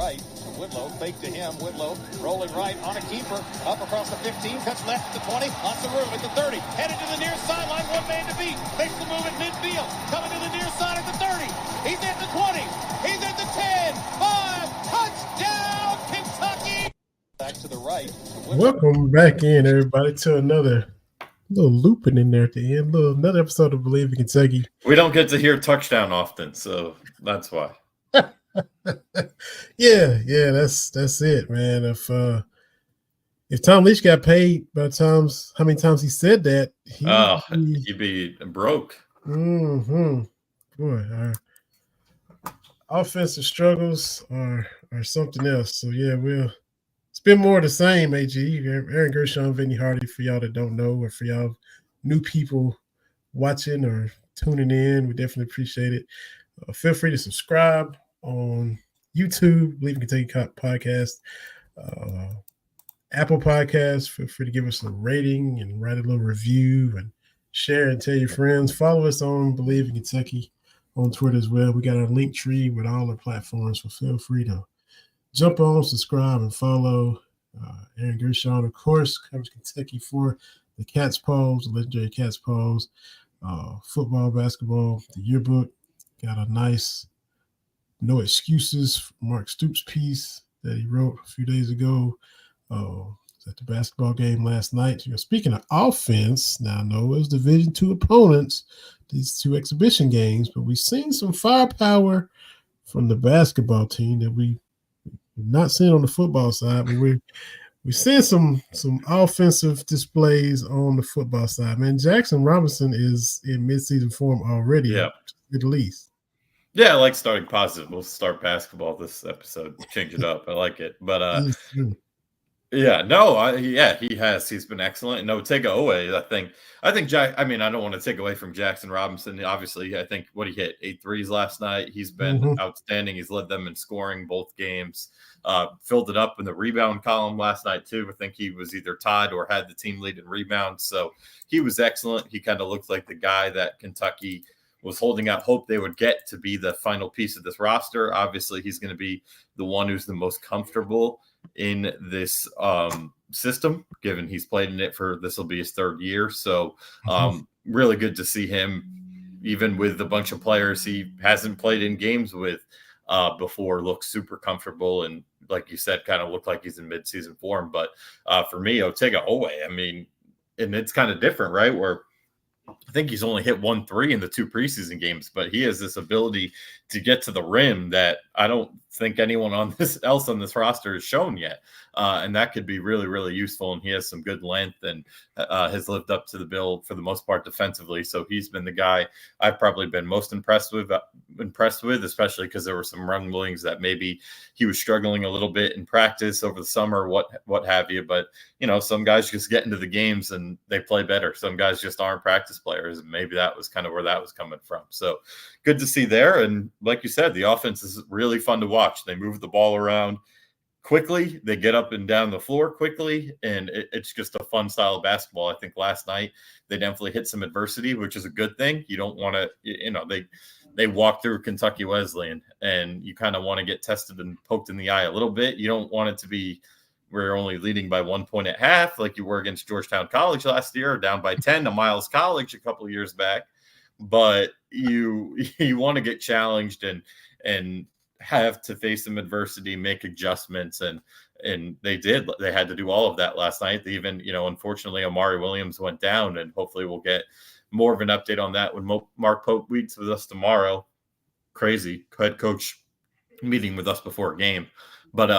right. Whitlow, fake to him. Whitlow rolling right on a keeper. Up across the 15. Cuts left to the 20. On Saru at the 30. Headed to the near sideline. One man to beat. Makes the move at midfield. Coming to the near side at the 30. He's at the 20. He's at the 10. 5. Touchdown, Kentucky. Back to the right. Welcome back in, everybody, to another little looping in there at the end. Another episode of Believe in Kentucky. We don't get to hear touchdown often, so that's why. Yeah, that's it, man. If Tom Leach got paid by the times, how many times he said that, he'd be broke. Mm-hmm. Boy, our offensive struggles are something else. So yeah, it's been more of the same. AG, Aaron Gershon, Vinny Hardy, for y'all that don't know, or for y'all new people watching or tuning in, we definitely appreciate it. Feel free to subscribe on YouTube, Believe in Kentucky Podcast, Apple Podcasts. Feel free to give us a rating and write a little review and share and tell your friends. Follow us on Believe in Kentucky on Twitter as well. We got our link tree with all our platforms, so feel free to jump on, subscribe, and follow. Aaron Gershon, of course, covers Kentucky for the Cats Pose, the legendary Cats Pose, football, basketball, the yearbook. Got a nice No Excuses Mark Stoops piece that he wrote a few days ago. At the basketball game last night. Speaking of offense, now I know it was Division II opponents, these two exhibition games, but we've seen some firepower from the basketball team that we've not seen on the football side, but we're seeing some offensive displays on the football side. Man, Jaxson Robinson is in midseason form already, at least. Yeah, I like starting positive. We'll start basketball this episode, change it up. I like it. But he has. He's been excellent. No, take it away. I think I don't want to take away from Jaxson Robinson. Obviously, I think he hit 8 threes last night. He's been outstanding. He's led them in scoring both games. Filled it up in the rebound column last night too. I think he was either tied or had the team lead in rebounds. So he was excellent. He kind of looked like the guy that Kentucky was holding out hope they would get to be the final piece of this roster. Obviously, he's going to be the one who's the most comfortable in this system, given he's played in it this will be his third year. So really good to see him, even with a bunch of players he hasn't played in games with before, look super comfortable. And like you said, kind of look like he's in midseason form. But for me, Otega Owe, and it's kind of different, right? Where I think he's only hit 1 3 in the 2 preseason games, but he has this ability to get to the rim that I don't think anyone else on this roster has shown yet. And that could be really, really useful. And he has some good length and has lived up to the bill for the most part defensively. So he's been the guy I've probably been most impressed with, especially because there were some rumblings that maybe he was struggling a little bit in practice over the summer, what have you. But, some guys just get into the games and they play better. Some guys just aren't practice players. And maybe that was kind of where that was coming from. So good to see there. And like you said, the offense is really fun to watch. They move the ball around quickly. They get up and down the floor quickly. And it's just a fun style of basketball. I think last night they definitely hit some adversity, which is a good thing. You don't want to, they walk through Kentucky Wesleyan and you kind of want to get tested and poked in the eye a little bit. You don't want it to be we're only leading by 1 point at half like you were against Georgetown College last year, or down by 10 to Miles College a couple of years back. But you want to get challenged and have to face some adversity, make adjustments, and they did. They had to do all of that last night. They even, unfortunately, Amari Williams went down, and hopefully we'll get more of an update on that when Mark Pope meets with us tomorrow. Crazy head coach meeting with us before a game, but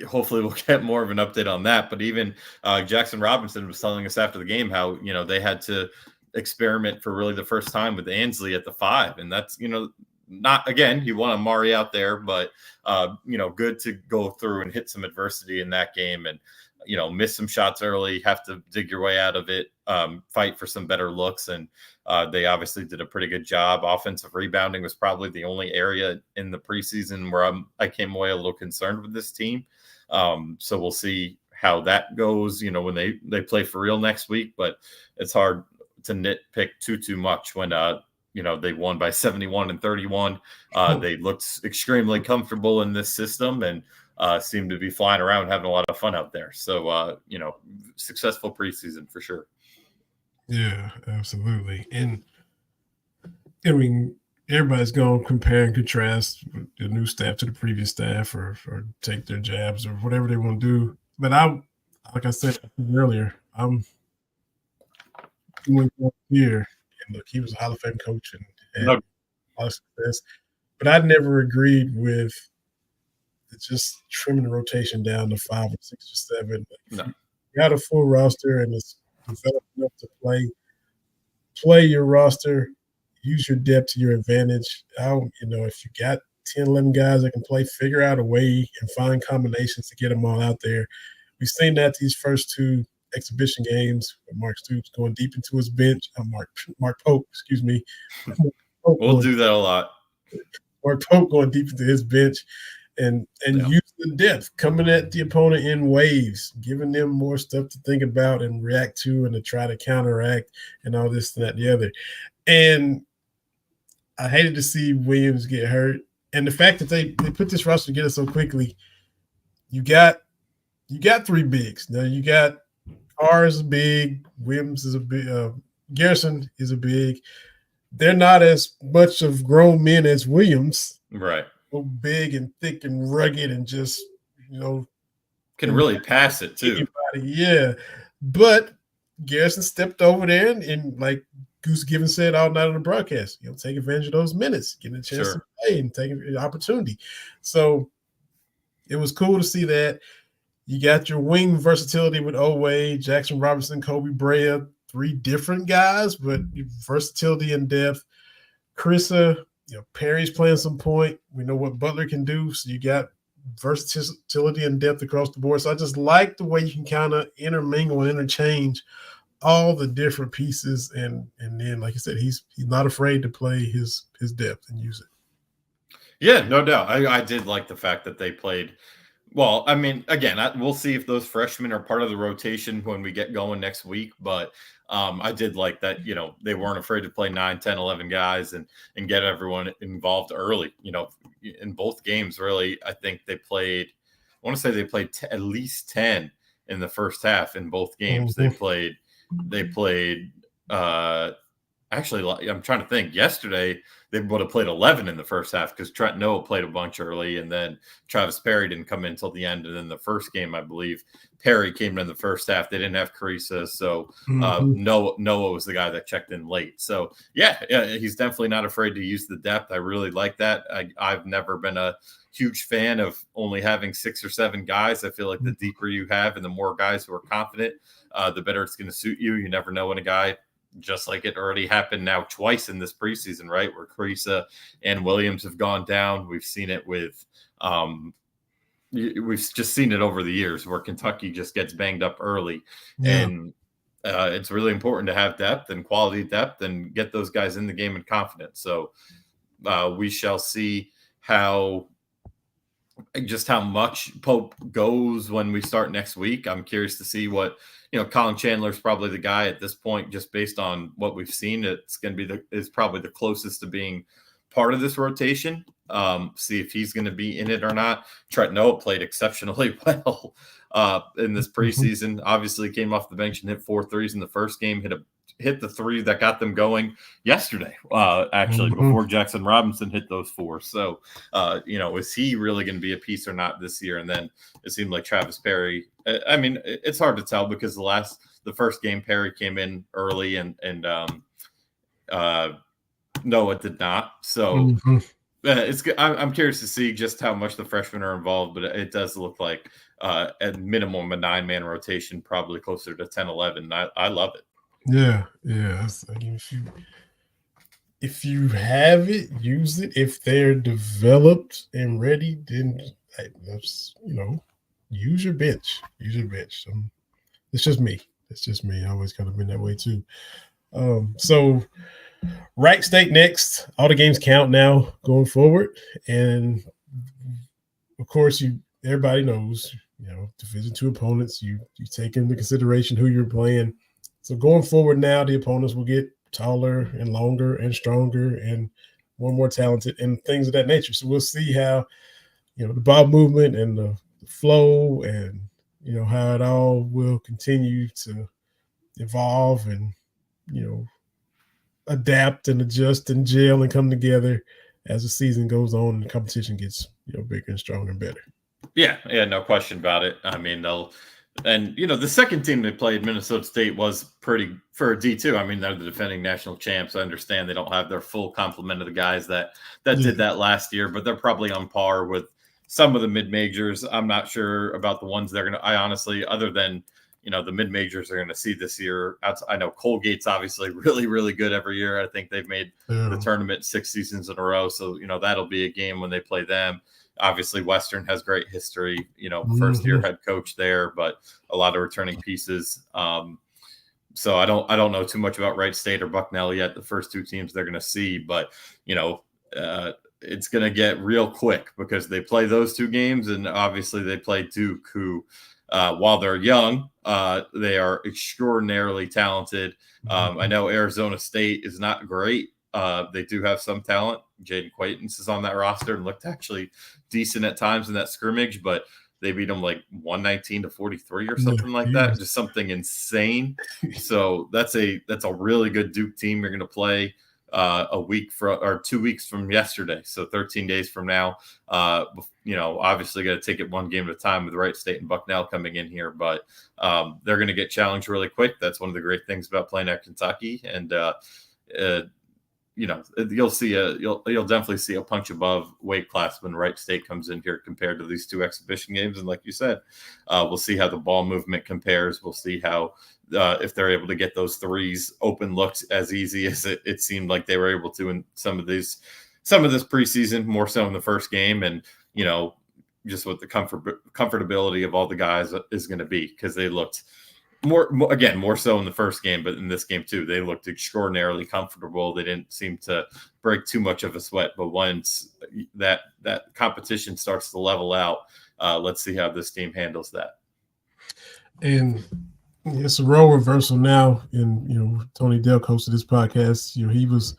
hopefully we'll get more of an update on that. But even Jaxson Robinson was telling us after the game how they had to experiment for really the first time with Ansley at the 5, and that's not, again, you want Amari out there, but good to go through and hit some adversity in that game and miss some shots early, have to dig your way out of it, fight for some better looks. And they obviously did a pretty good job. Offensive rebounding was probably the only area in the preseason where I came away a little concerned with this team. So we'll see how that goes, when they play for real next week, but it's hard to nitpick too much when they won by 71-31. They looked extremely comfortable in this system and seemed to be flying around, having a lot of fun out there. So, successful preseason for sure. Yeah, absolutely. And I mean, everybody's going to compare and contrast the new staff to the previous staff or take their jabs or whatever they want to do. But like I said earlier, I'm doing here. And look, he was a Hall of Fame coach and had a lot of success. But I never agreed with just trimming the rotation down to 5 or 6 or 7. No. You got a full roster and it's developed enough to play your roster, use your depth to your advantage. If you got 10, 11 guys that can play, figure out a way and find combinations to get them all out there. We've seen that these first 2 exhibition games with Mark Stoops going deep into his bench. Mark Pope, excuse me. We'll do that a lot. Mark Pope going deep into his bench and use the depth, coming at the opponent in waves, giving them more stuff to think about and react to and to try to counteract and all this and that and the other. And I hated to see Williams get hurt. And the fact that they put this roster together so quickly, you got 3 bigs. Now you got R is a big, Williams is a big, Garrison is a big. They're not as much of grown men as Williams. Right. So big and thick and rugged and just, can really pass it too. Anybody, yeah. But Garrison stepped over there and like Goose Given said all night on the broadcast, take advantage of those minutes, getting a chance to play and taking the opportunity. So it was cool to see that. You got your wing versatility with Oweh, Jaxson Robinson, Kobe Brea, 3 different guys, but versatility and depth. Carissa, Perry's playing some point. We know what Butler can do, so you got versatility and depth across the board. So I just like the way you can kind of intermingle and interchange all the different pieces, and then, like I said, he's not afraid to play his depth and use it. Yeah, no doubt. I did like the fact that they played. Well, I mean, again, we'll see if those freshmen are part of the rotation when we get going next week. But I did like that, they weren't afraid to play 9, 10, 11 guys and get everyone involved early. In both games, really, I think they played – I want to say they played at least 10 in the first half in both games. Mm-hmm. They played actually, I'm trying to think. Yesterday, they would have played 11 in the first half because Trent Noah played a bunch early, and then Travis Perry didn't come in until the end. And then the first game, I believe, Perry came in the first half. They didn't have Carissa, so Noah was the guy that checked in late. So, yeah, he's definitely not afraid to use the depth. I really like that. I've never been a huge fan of only having 6 or 7 guys. I feel like the deeper you have and the more guys who are confident, the better it's going to suit you. You never know when a guy – just like it already happened now twice in this preseason, right? Where Carissa and Williams have gone down. We've seen it with we've just seen it over the years where Kentucky just gets banged up early. Yeah. And it's really important to have depth and quality depth and get those guys in the game and confidence. So we shall see how much Pope goes when we start next week. I'm curious to see what, Colin Chandler's probably the guy at this point, just based on what we've seen. It's going to be is probably the closest to being part of this rotation. See if he's going to be in it or not. Trent Noah played exceptionally well in this preseason. Obviously came off the bench and hit 4 threes in the first game, hit the 3 that got them going yesterday, before Jaxson Robinson hit those 4. So, is he really going to be a piece or not this year? And then it seemed like Travis Perry, it's hard to tell because the first game Perry came in early and Noah did not. So I'm curious to see just how much the freshmen are involved, but it does look like at minimum a 9-man rotation, probably closer to 10, 11. I love it. Yeah. If you have it, use it. If they're developed and ready, then use your bench. Use your bench. It's just me. I always kind of been that way too. So Wright State next. All the games count now going forward, and of course, everybody knows. Division II opponents. You take into consideration who you're playing. So going forward now, the opponents will get taller and longer and stronger and more talented and things of that nature. So we'll see how, the ball movement and the flow and, how it all will continue to evolve and, adapt and adjust and gel and come together as the season goes on and the competition gets, bigger and stronger and better. Yeah, no question about it. I mean, the second team they played, Minnesota State, was pretty for a D2. I mean, they're the defending national champs. I understand they don't have their full complement of the guys that did that last year, but they're probably on par with some of the mid majors. I'm not sure about the ones they're gonna. I honestly, other than the mid majors are going to see this year. I know Colgate's obviously really, really good every year. I think they've made the tournament 6 seasons in a row. So, that'll be a game when they play them. Obviously, Western has great history, first year head coach there, but a lot of returning pieces. So I don't know too much about Wright State or Bucknell yet, the first 2 teams they're going to see, but, it's going to get real quick because they play those 2 games. And obviously they play Duke, who, while they're young, they are extraordinarily talented. I know Arizona State is not great. They do have some talent. Jaden Quaintance is on that roster and looked actually decent at times in that scrimmage, but they beat them like 119-43 or something like that. Just something insane. So that's a really good Duke team you're going to play a week or 2 weeks from yesterday. So 13 days from now, obviously got to take it one game at a time with Wright State and Bucknell coming in here, but they're going to get challenged really quick. That's one of the great things about playing at Kentucky. And, you'll definitely see a punch above weight class when Wright State comes in here compared to these 2 exhibition games. And like you said, we'll see how the ball movement compares. We'll see how, if they're able to get those threes open looks as easy as it seemed like they were able to in some of this preseason, more so in the first game. And, just what the comfortability of all the guys is going to be, because they looked more so in the first game, but in this game too, they looked extraordinarily comfortable. They didn't seem to break too much of a sweat, but once that competition starts to level out, let's see how this team handles that. And it's a role reversal now. And, Tony Delk hosted this podcast. He was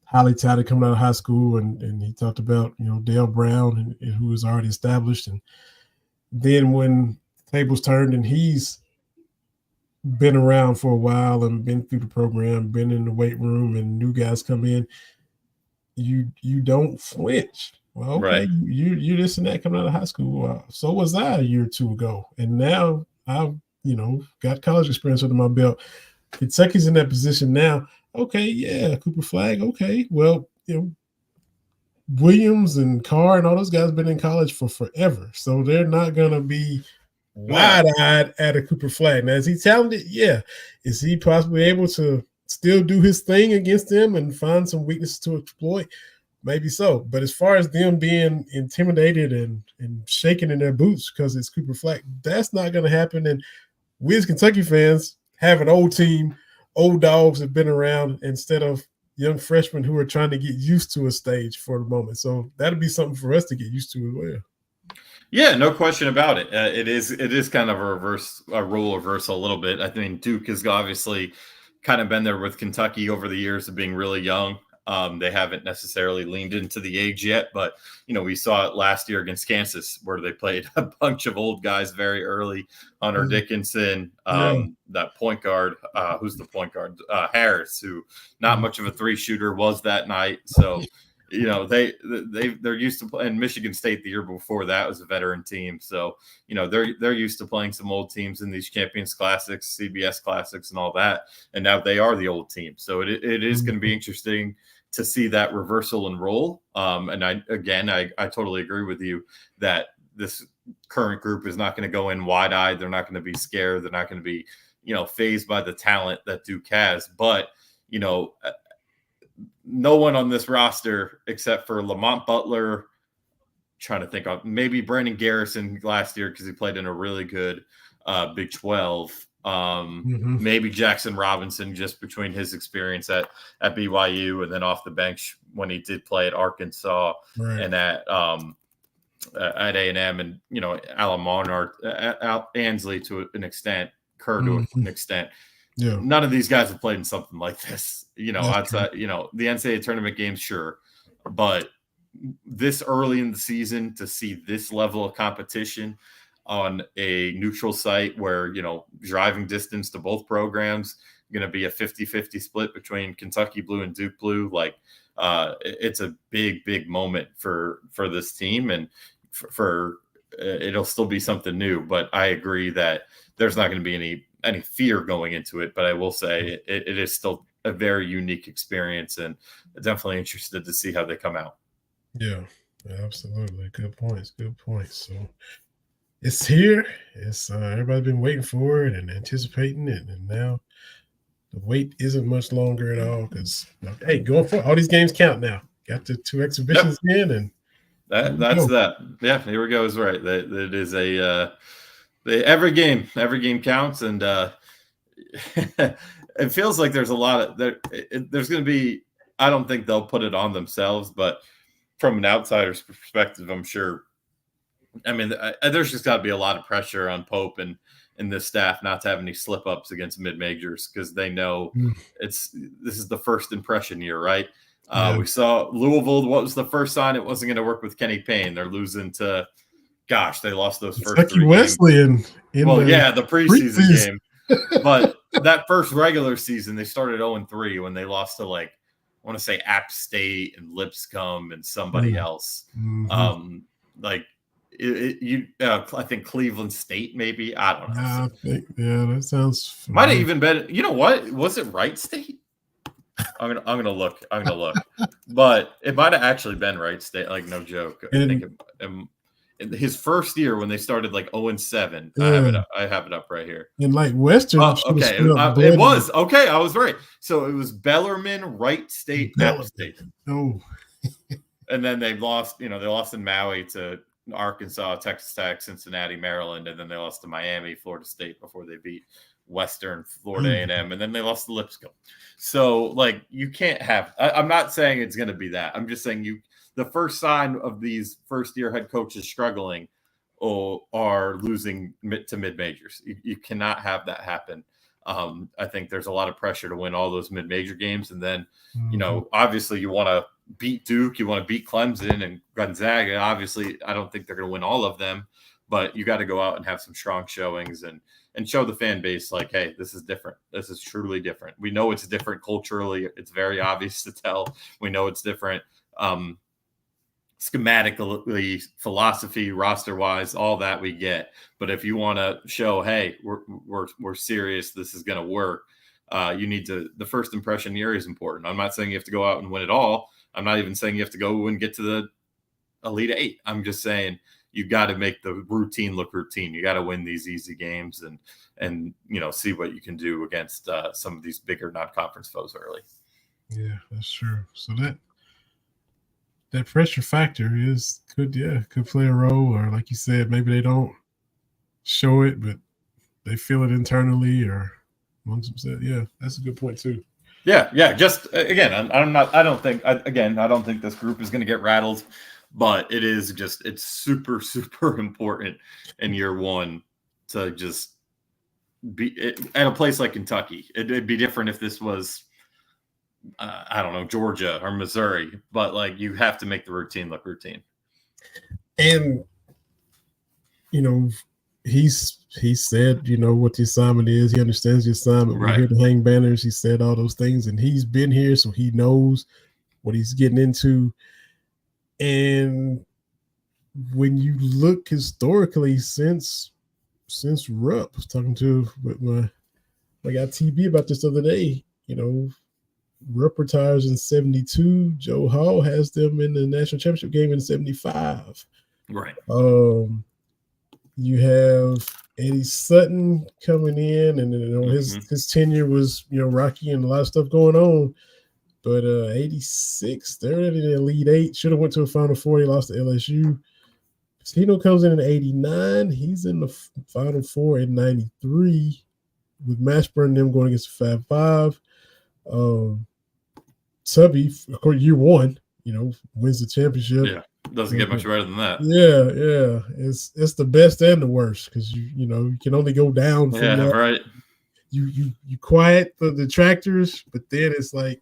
highly touted coming out of high school, and he talked about, Dale Brown and who was already established. And then when the tables turned and he's been around for a while and been through the program, been in the weight room, and new guys come in, you don't flinch. Well, okay, right. You're this and that coming out of high school. So was I a year or 2 ago. And now I've, got college experience under my belt. Kentucky's in that position now. Okay, yeah, Cooper Flagg. Okay, well, Williams and Carr and all those guys have been in college for forever. So they're not going to be wide-eyed at a Cooper Flagg. Now, is he talented? Yeah. Is he possibly able to still do his thing against them and find some weaknesses to exploit? Maybe so. But as far as them being intimidated and shaking in their boots because it's Cooper Flagg, that's not going to happen. And we as Kentucky fans have an old team, old dogs have been around instead of young freshmen who are trying to get used to a stage for the moment. So that'll be something for us to get used to as well. Yeah, no question about it. It is kind of a role reversal a little bit. I think Duke has obviously kind of been there with Kentucky over the years of being really young. They haven't necessarily leaned into the age yet, but we saw it last year against Kansas where they played a bunch of old guys very early. Hunter Dickinson, that point guard, who's the point guard? Harris, who not much of a 3 shooter was that night. So they're used to playing. Michigan State the year before that was a veteran team, so they're used to playing some old teams in these Champions Classics, CBS Classics, and all that. And now they are the old team, so it is going to be interesting to see that reversal and roll. And I totally agree with you that this current group is not going to go in wide-eyed. They're not going to be scared. They're not going to be fazed by the talent that Duke has, but no one on this roster except for Lamont Butler, trying to think of maybe Brandon Garrison last year because he played in a really good Big 12. Maybe Jaxson Robinson just between his experience at BYU and then off the bench when he did play at Arkansas and at A&M and Alan Monard, Ansley to an extent, Kerr to an extent. Yeah. None of these guys have played in something like this, That's outside, the NCAA tournament games, sure. But this early in the season to see this level of competition on a neutral site where, driving distance to both programs, going to be a 50-50 split between Kentucky Blue and Duke Blue. Like, it's a big, big moment for this team, and for it'll still be something new. But I agree that there's not going to be any fear going into it. But I will say it is still a very unique experience, and definitely interested to see how they come out. Yeah, absolutely. Good points. So it's here. It's everybody's been waiting for it and anticipating it, and now the wait isn't much longer at all. Because hey, going for all these games count now. Got the 2 exhibitions in, and that's that. Yeah, here we go. Is right. That it is every game counts, and it feels like there's a lot of there's going to be. I don't think they'll put it on themselves, but from an outsider's perspective, I'm sure. I mean, there's just got to be a lot of pressure on Pope and this staff not to have any slip ups against mid majors, because they know this is the first impression year, right? We saw Louisville. What was the first sign it wasn't going to work with Kenny Payne? They're losing to, they lost those first Kentucky 3 Wesleyan games. The preseason game. But that first regular season, they started 0-3 when they lost to, like, I want to say App State and Lipscomb and somebody else. Mm-hmm. I think Cleveland State, maybe. I don't know. That sounds familiar. Might have even been. You know what? Was it Wright State? I'm gonna look. But it might have actually been Wright State. Like, no joke. I think his first year when they started like 0-7. Yeah. I have it up right here. And like Western. Okay. It was okay. I was right. So it was Bellarmine, Wright State, App State. Oh. And then they lost. They lost in Maui to Arkansas, Texas Tech, Cincinnati, Maryland, and then they lost to Miami, Florida State before they beat Western, Florida A&M, and then they lost to Lipscomb. So, like, you can't have. I'm not saying it's going to be that. I'm just saying the first sign of these first-year head coaches struggling are losing to mid-majors. You cannot have that happen. I think there's a lot of pressure to win all those mid-major games, and then, obviously you want to beat Duke, you want to beat Clemson and Gonzaga. Obviously, I don't think they're going to win all of them, but you got to go out and have some strong showings and show the fan base, like, hey, this is different. This is truly different. We know it's different culturally. It's very obvious to tell. We know it's different schematically, philosophy, roster-wise, all that we get. But if you want to show, hey, we're serious, this is going to work, you need to. The first impression here is important. I'm not saying you have to go out and win it all. I'm not even saying you have to go and get to the Elite Eight. I'm just saying you got to make the routine look routine. You got to win these easy games and see what you can do against some of these bigger non-conference foes early. Yeah, that's true. So that pressure factor could play a role, or like you said, maybe they don't show it, but they feel it internally, or amongst themselves. Yeah, that's a good point too. Yeah. Just again, I don't think this group is going to get rattled, but it's super, super important in year one to just be at a place like Kentucky. It'd be different if this was, I don't know, Georgia or Missouri, but like you have to make the routine look routine. And he said, what the assignment is. He understands the assignment. Right. We're here to hang banners. He said all those things, and he's been here, so he knows what he's getting into. And when you look historically, since Rupp, I was talking to my guy TB about this the other day, Rupp retires in 72. Joe Hall has them in the national championship game in 75. Right. You have Eddie Sutton coming in, and his tenure was rocky and a lot of stuff going on. But 86, they're in the Elite Eight. Should have went to a Final Four. He lost to LSU. Tino comes in 89. He's in the Final Four in 93 with Mashburn and them going against the 5-5. Tubby, of course, year one, wins the championship. Yeah, doesn't get much better than that. Yeah. It's the best and the worst, because you can only go down from that. Right. you quiet the detractors, but then it's like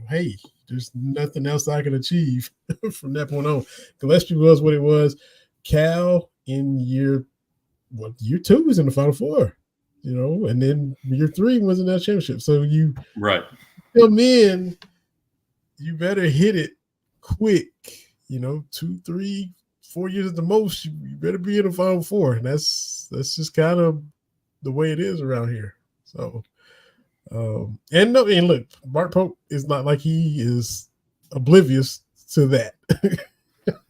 hey, there's nothing else I can achieve from that point on. Gillespie was what it was. Cal in year 2 was in the Final Four, and then year 3 was in that championship. So you come in, you better hit it quick. 2, 3, 4 years at the most. You better be in the Final Four, and that's just kind of the way it is around here. So. And look, Bart Pope is not like he is oblivious to that.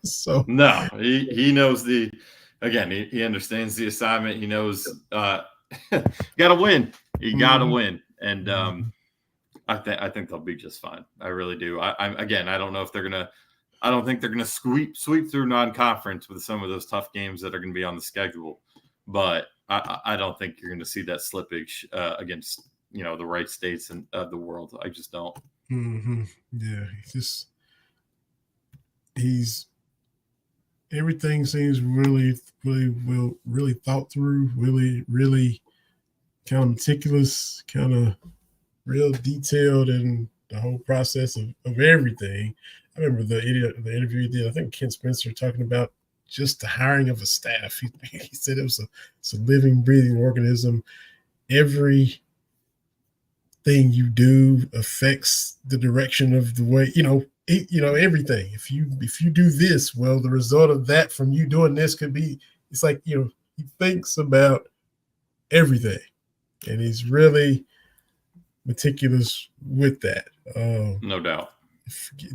So no, he knows he understands the assignment. He knows got to win. You got to win, and I think they'll be just fine. I really do. I don't know if they're gonna. I don't think they're gonna sweep through non-conference with some of those tough games that are going to be on the schedule, but I don't think you're going to see that slippage against. The right states and the world. I just don't. Mm-hmm. Yeah, everything seems really, really well, really thought through, really, really kind of meticulous, kind of real detailed in the whole process of everything. I remember the interview he did. I think Ken Spencer talking about just the hiring of a staff. He said it's a living, breathing organism. Every thing you do affects the direction of the way everything. If you do this, well, the result of that from you doing this could be. It's like he thinks about everything, and he's really meticulous with that. No doubt.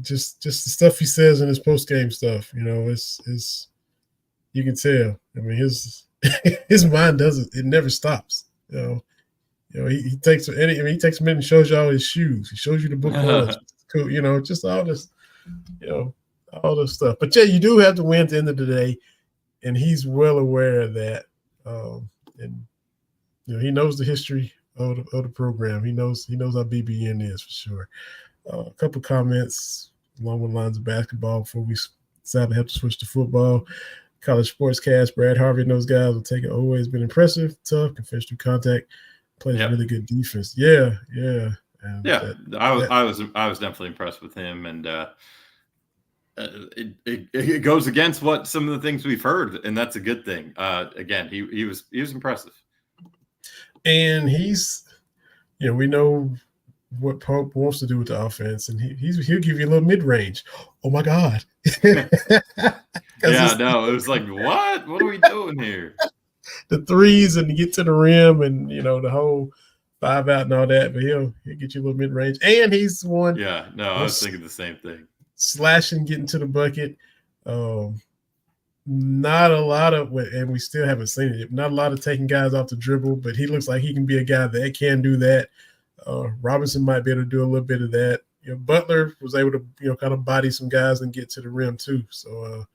Just the stuff he says in his post game stuff. It's you can tell. I mean, his mind doesn't. It never stops. He takes a minute and shows you all his shoes. He shows you the book clubs. Cool, just all this, all this stuff. But yeah, you do have to win at the end of the day, and he's well aware of that. And he knows the history of the program. He knows how BBN is for sure. A couple comments along the lines of basketball before we sadly have to switch to football. College Sportscast, Brad Harvey and those guys will take it. Always been impressive, tough, can finish through contact. Plays really good defense. Yeah. And I was definitely impressed with him, and it goes against what some of the things we've heard, and that's a good thing. Again, he was impressive, and he's we know what Pope wants to do with the offense, and he'll give you a little mid range. Oh my God! It was like what are we doing here? The threes and to get to the rim and the whole 5 out and all that, but he'll get you a little mid range, and he's the one. Yeah, no, I was thinking the same thing. Slashing, getting to the bucket. Not a lot of, and we still haven't seen it. Not a lot of taking guys off the dribble, but he looks like he can be a guy that can do that. Robinson might be able to do a little bit of that. Butler was able to kind of body some guys and get to the rim too. So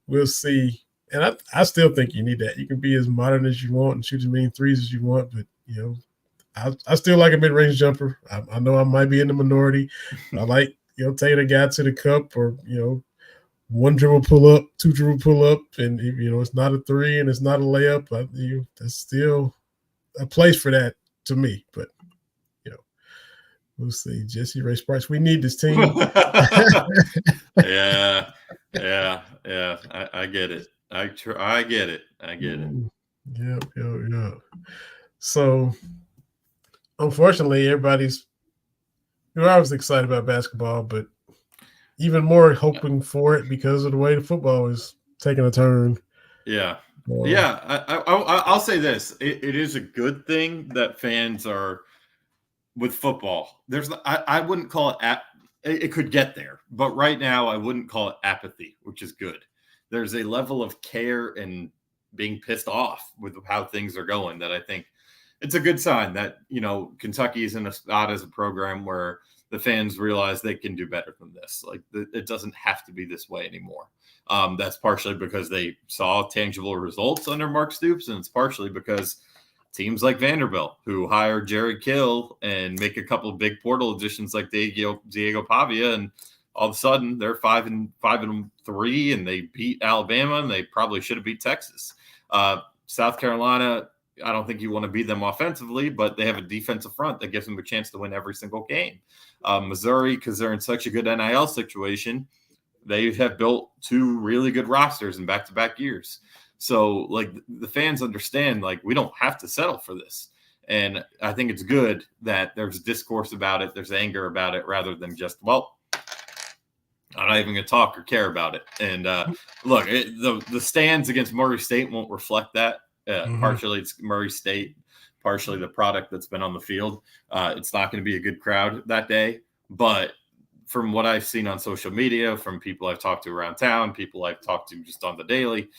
we'll see. And I still think you need that. You can be as modern as you want and shoot as many threes as you want, but I still like a mid-range jumper. I know I might be in the minority. I like taking a guy to the cup, or one dribble pull up, 2 dribble pull up, and it's not a 3 and it's not a layup. There's still a place for that to me, but we'll see. Jesse Ray Sparks, we need this team. Yeah. I get it. I get it. Yeah. So, unfortunately, we're always excited about basketball, but even more hoping for it because of the way the football is taking a turn. Yeah. I'll say this. It is a good thing that fans are with football. I wouldn't call it it could get there, but right now I wouldn't call it apathy, which is good. There's a level of care and being pissed off with how things are going that I think it's a good sign that, Kentucky is in a spot as a program where the fans realize they can do better than this. Like it doesn't have to be this way anymore. That's partially because they saw tangible results under Mark Stoops, and it's partially because teams like Vanderbilt, who hire Jared Kill and make a couple of big portal additions like Diego Pavia, and all of a sudden they're 5-3, and they beat Alabama, and they probably should have beat Texas. South Carolina I don't think you want to beat them offensively, but they have a defensive front that gives them a chance to win every single game. Missouri, because they're in such a good NIL situation, they have built 2 really good rosters in back-to-back years. So, like, the fans understand, like, we don't have to settle for this. And I think it's good that there's discourse about it, there's anger about it, rather than just, well, I'm not even going to talk or care about it. And look, the stands against Murray State won't reflect that. Partially it's Murray State, partially the product that's been on the field. It's not going to be a good crowd that day. But from what I've seen on social media, from people I've talked to around town, people I've talked to just on the daily,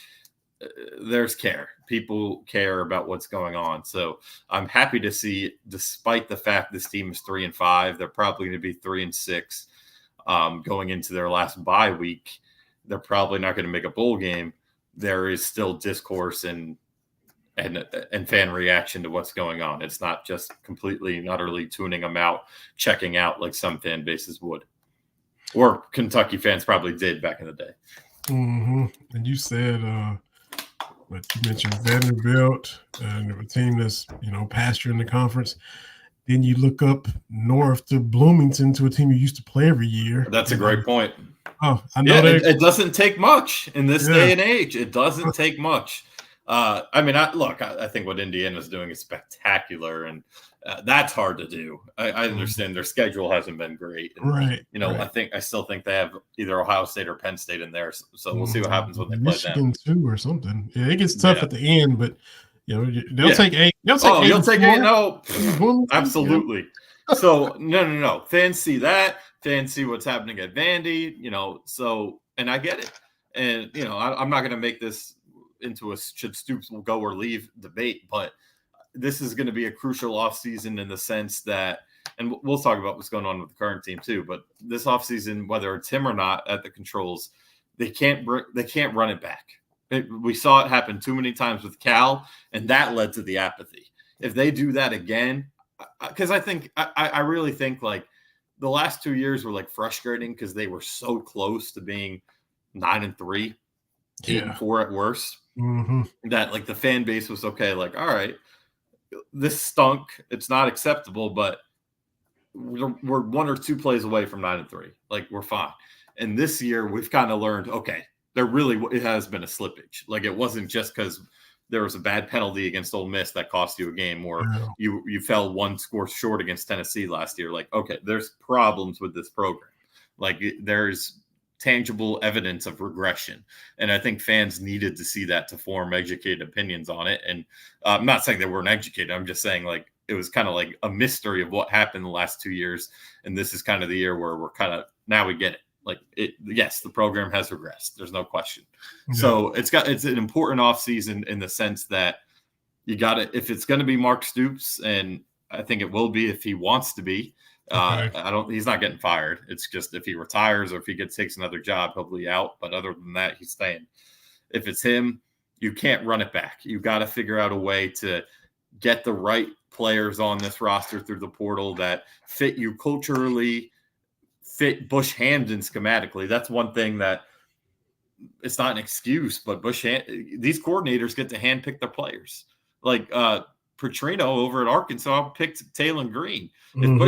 there's care. People care about what's going on. So I'm happy to see, despite the fact this team is 3-5, they're probably going to be 3-6 going into their last bye week. They're probably not going to make a bowl game. There is still discourse and fan reaction to what's going on. It's not just completely and utterly tuning them out, checking out like some fan bases would, or Kentucky fans probably did back in the day. And you said, but you mentioned Vanderbilt and a team that's, past you in the conference. Then you look up north to Bloomington, to a team you used to play every year. That's a great point. Oh, I know it doesn't take much in this day and age. It doesn't take much. I think what Indiana's doing is spectacular, and that's hard to do. I understand their schedule hasn't been great. And, right. I still think they have either Ohio State or Penn State in there. So we'll see what happens when they play Michigan them. too, or something. Yeah, it gets tough at the end, but they'll take 8. You'll take 8. No, absolutely. So no. Fans see that. Fans see what's happening at Vandy. So, and I get it. And I'm not going to make this into a should Stoops will go or leave debate, but this is going to be a crucial offseason in the sense that, and we'll talk about what's going on with the current team too, but this offseason, whether it's him or not at the controls, they can't run it back. We saw it happen too many times with Cal, and that led to the apathy. If they do that again, because I really think like the last 2 years were like frustrating because they were so close to being 9-3, 8-4 at worst. That like the fan base was okay, like, all right, this stunk, it's not acceptable, but we're 1 or 2 plays away from 9-3, like we're fine. And this year we've kind of learned, okay, it has been a slippage. Like it wasn't just because there was a bad penalty against Ole Miss that cost you a game, or you fell 1 score short against Tennessee last year. Like, okay, there's problems with this program. Like there's tangible evidence of regression. And I think fans needed to see that to form educated opinions on it. And I'm not saying they weren't educated. I'm just saying like it was kind of like a mystery of what happened the last 2 years. And this is kind of the year where we're kind of, now we get it. Like yes, the program has regressed. There's no question. Yeah. So it's an important offseason in the sense that you got to, if it's going to be Mark Stoops, and I think it will be if he wants to be, he's not getting fired. It's just if he retires or if he takes another job, he'll be out. But other than that, he's staying. If it's him, you can't run it back. You got to figure out a way to get the right players on this roster through the portal that fit you culturally, fit Bush Hamdan schematically. That's one thing that it's not an excuse, but these coordinators get to handpick their players. Like Petrino over at Arkansas picked Taylon Green. If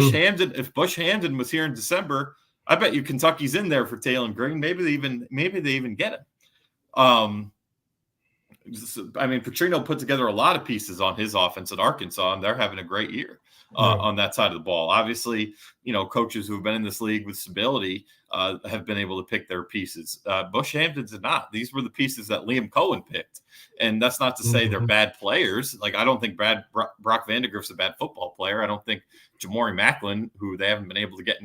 Bush Hamdan was here in December, I bet you Kentucky's in there for Taylon Green. Maybe they even get him. Petrino put together a lot of pieces on his offense at Arkansas, and they're having a great year on that side of the ball. Obviously, coaches who have been in this league with stability have been able to pick their pieces. Bush Hamdan did not. These were the pieces that Liam Cohen picked. And that's not to say they're bad players. Like, I don't think Brock Vandegrift's a bad football player. I don't think Jamori Macklin, who they haven't been able to get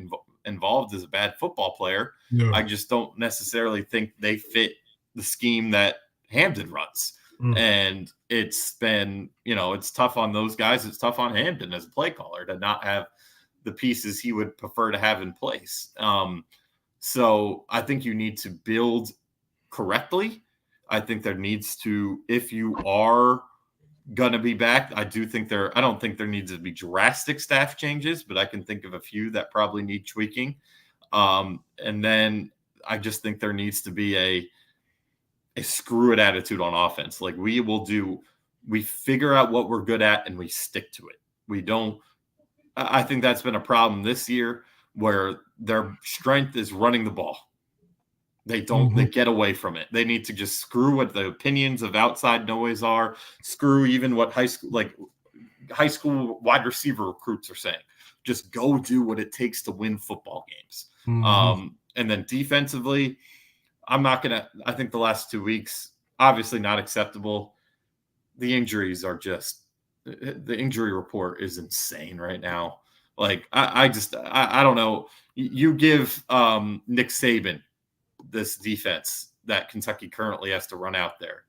involved, is a bad football player. No. I just don't necessarily think they fit the scheme that Hamdan runs. And it's been, it's tough on those guys. It's tough on Hamdan as a play caller to not have the pieces he would prefer to have in place. So I think you need to build correctly. I think there needs to, if you are going to be back, I don't think there needs to be drastic staff changes, but I can think of a few that probably need tweaking. And then I just think there needs to be a screw it attitude on offense. Like, we will do we figure out what we're good at and we stick to it. We don't. I think that's been a problem this year where their strength is running the ball. They don't. They get away from it. They need to just screw what the opinions of outside noise are. Screw even what high school wide receiver recruits are saying. Just go do what it takes to win football games. And then defensively, I think the last 2 weeks, obviously not acceptable. The injuries are just, the injury report is insane right now. Like, I don't know. You give Nick Saban this defense that Kentucky currently has to run out there.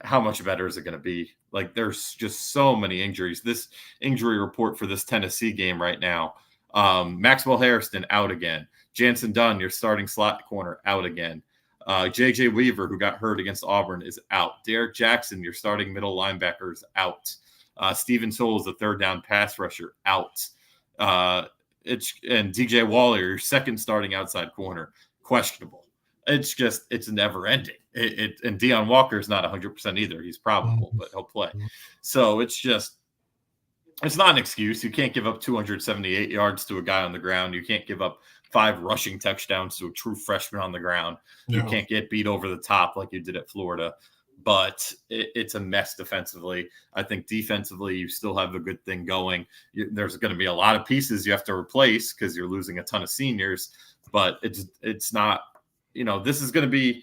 How much better is it going to be? Like, there's just so many injuries. This injury report for this Tennessee game right now, Maxwell Harrison out again. Jansen Dunn, your starting slot corner, out again. J.J. Weaver, who got hurt against Auburn, is out. Derek Jackson, your starting middle linebacker, is out. Steven Souls, the third down pass rusher, out. And DJ Waller, your second starting outside corner, questionable. It's never ending. And Deion Walker is not 100% either. He's probable, but he'll play. So it's not an excuse. You can't give up 278 yards to a guy on the ground. You can't give up 5 rushing touchdowns to a true freshman on the ground. You can't get beat over the top like you did at Florida. But it's a mess defensively. I think defensively, you still have a good thing going. There's going to be a lot of pieces you have to replace because you're losing a ton of seniors. But it's not, this is going to be,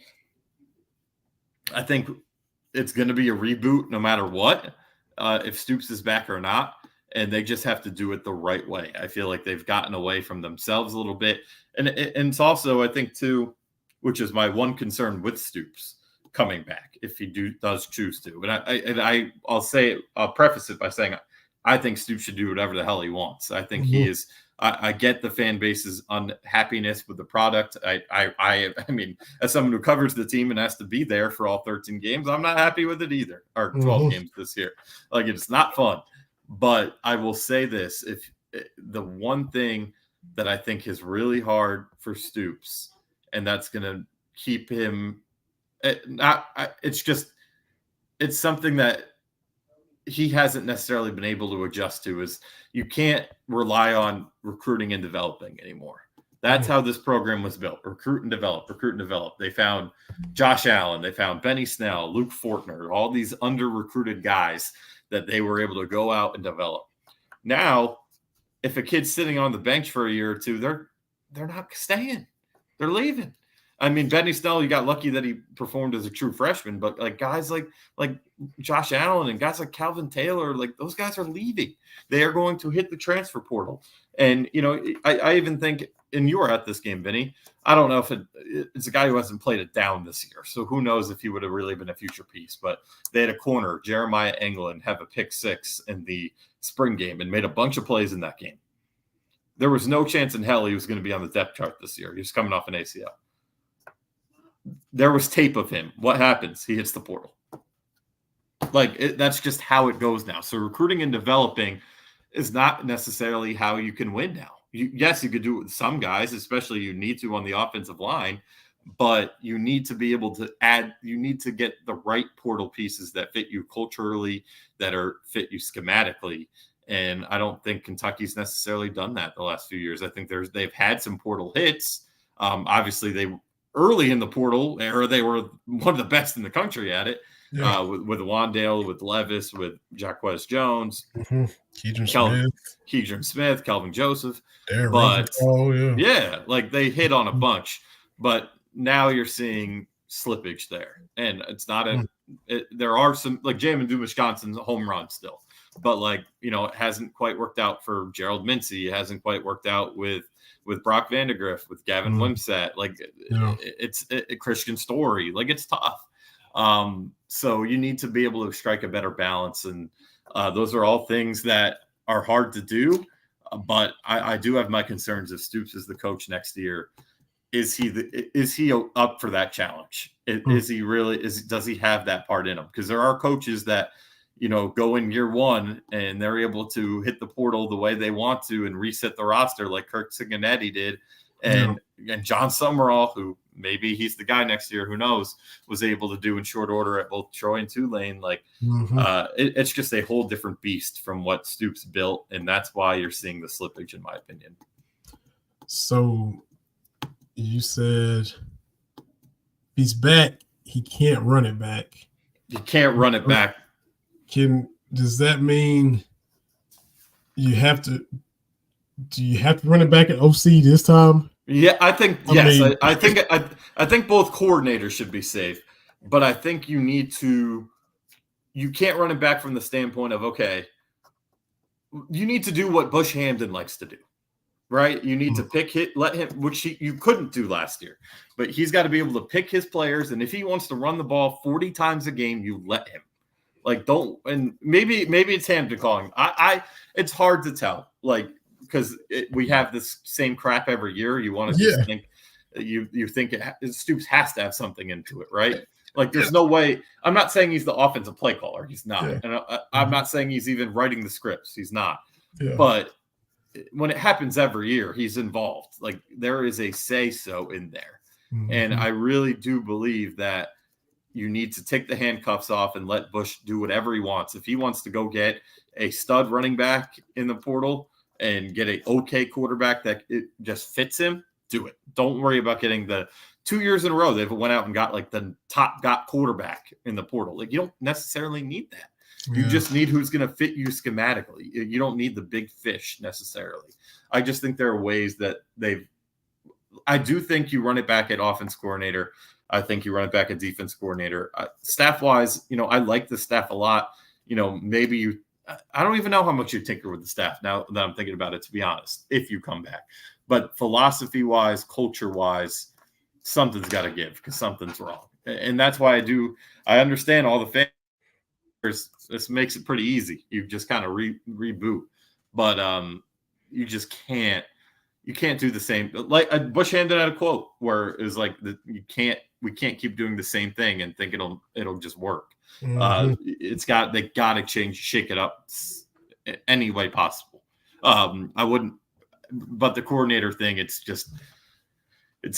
I think it's going to be a reboot no matter what, if Stoops is back or not. And they just have to do it the right way. I feel like they've gotten away from themselves a little bit. And it's also, I think, too, which is my one concern with Stoops coming back, if he does choose to. And I'll preface it by saying I think Stoops should do whatever the hell he wants. I think he is. I get the fan base's unhappiness with the product. I mean, as someone who covers the team and has to be there for all 13 games, I'm not happy with it either. Or 12 games this year. Like, it's not fun. But I will say this: if the one thing that I think is really hard for Stoops, and that's going to keep him, it's something that he hasn't necessarily been able to adjust to, is you can't rely on recruiting and developing anymore. That's how this program was built. Recruit and develop. They found Josh Allen. They found Benny Snell, Luke Fortner, all these under-recruited guys that they were able to go out and develop. Now, if a kid's sitting on the bench for a year or two, they're not staying. They're leaving. I mean, Benny Snell, you got lucky that he performed as a true freshman, but like guys like Josh Allen and guys like Calvin Taylor, like those guys are leaving. They are going to hit the transfer portal. And, I even think, and you were at this game, Vinny, I don't know if it's a guy who hasn't played it down this year. So who knows if he would have really been a future piece. But they had a corner, Jeremiah England, have a pick 6 in the spring game and made a bunch of plays in that game. There was no chance in hell he was going to be on the depth chart this year. He was coming off an ACL. There was tape of him. What happens? He hits the portal. That's just how it goes now. So recruiting and developing is not necessarily how you can win now. Yes, you could do it with some guys, especially you need to on the offensive line, but you need to be able to you need to get the right portal pieces that fit you culturally, that fit you schematically. And I don't think Kentucky's necessarily done that the last few years. I think they've had some portal hits. Obviously, they early in the portal era, they were one of the best in the country at it. Yeah. With Wandale, with Levis, with Jaquez Jones, Keidron Smith, Kelvin Joseph. Like they hit on a bunch, but now you're seeing slippage there, and it's not there are some, like Jamin Dumas-Johnson's home run still, but it hasn't quite worked out for Gerald Mincy. It hasn't quite worked out with Brock Vandegrift, with Gavin Wimsatt. It's Christian Story. It's tough. So you need to be able to strike a better balance. And those are all things that are hard to do. But I do have my concerns if Stoops is the coach next year. Is he up for that challenge? Is he really, does he have that part in him? Because there are coaches that, go in year one and they're able to hit the portal the way they want to and reset the roster like Kirk Cincinnati did. And John Summerall, who maybe he's the guy next year, who knows, was able to do in short order at both Troy and Tulane. Like, it's just a whole different beast from what Stoops built, and that's why you're seeing the slippage, in my opinion. So you said he's back. He can't run it back. You can't run it back. Does that mean you have to? Do you have to run it back at OC this time? Yeah, I think yes. I think both coordinators should be safe, but I think you need to. You can't run it back from the standpoint of, okay, you need to do what Bush Hamden likes to do, right? You need to let him, which you couldn't do last year, but he's got to be able to pick his players, and if he wants to run the ball 40 times a game, you let him. Like, don't, and maybe it's Hamden calling. It's hard to tell, like, because we have this same crap every year. You want to just think you think Stoops has to have something into it, right? Like, there's no way. I'm not saying he's the offensive play caller. He's not. Yeah. And I'm not saying he's even writing the scripts. He's not. Yeah. But when it happens every year, he's involved. Like, there is a say-so in there. And I really do believe that you need to take the handcuffs off and let Bush do whatever he wants. If he wants to go get a stud running back in the portal and get an okay quarterback that it just fits him, do it. Don't worry about getting the 2 years in a row they've went out and got like the top quarterback in the portal. Like, you don't necessarily need that. You just need who's going to fit you schematically. You don't need the big fish necessarily. I just think there are ways that I do think you run it back at offense coordinator. I think you run it back at defense coordinator. Staff-wise, I like the staff a lot. Maybe I don't even know how much you tinker with the staff now that I'm thinking about it, to be honest, if you come back. But philosophy-wise, culture-wise, something's got to give because something's wrong. And that's why I understand all the fans. This makes it pretty easy. You just kind of reboot. But you just can't. You can't do the same. Like Bush Hamden had a quote where it was like, we can't keep doing the same thing and think it'll just work. They got to shake it up any way possible. I wouldn't, but the coordinator thing, it's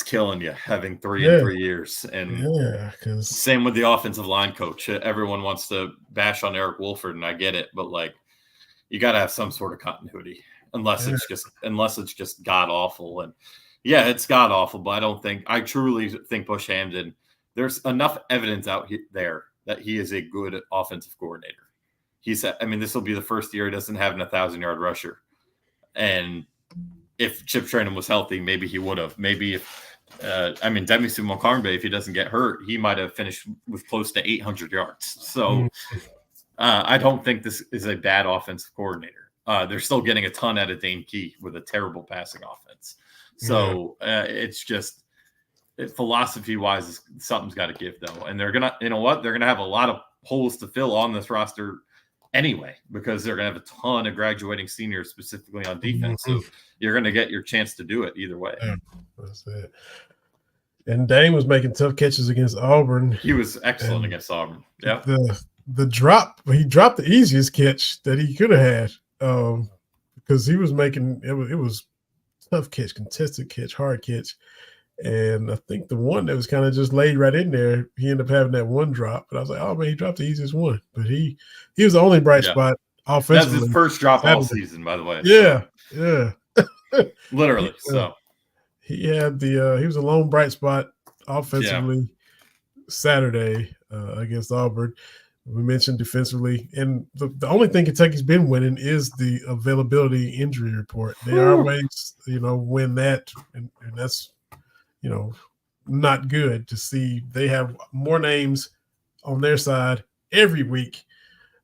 killing you having 3 in 3 years. And same with the offensive line coach. Everyone wants to bash on Eric Wolford, and I get it, but like, you got to have some sort of continuity. Unless it's just god awful, and it's god awful. But I truly think Bush Hamden. There's enough evidence out there that he is a good offensive coordinator. This will be the first year he doesn't have an 1,000-yard rusher, and if Chip Trayanum was healthy, maybe he would have. Maybe if Demisu Mokarmbe, if he doesn't get hurt, he might have finished with close to 800 yards. So I don't think this is a bad offensive coordinator. They're still getting a ton out of Dane Key with a terrible passing offense. So it's just philosophy-wise, something's got to give, though. And they're going to, they're going to have a lot of holes to fill on this roster anyway, because they're going to have a ton of graduating seniors specifically on defense. So you're going to get your chance to do it either way. Yeah, that's it. And Dane was making tough catches against Auburn. He was excellent against Auburn. Yeah. The drop, he dropped the easiest catch that he could have had. Because he was making it was tough catch, contested catch, hard catch, and I think the one that was kind of just laid right in there, he ended up having that one drop. But I was like, oh man, he dropped the easiest one. But he was the only bright spot offensively. That's his first drop all season, by the way. Yeah. Literally. So he had he was a lone bright spot offensively Saturday against Auburn. We mentioned defensively, and the only thing Kentucky's been winning is the availability injury report. They always, win that, and that's, not good to see. They have more names on their side every week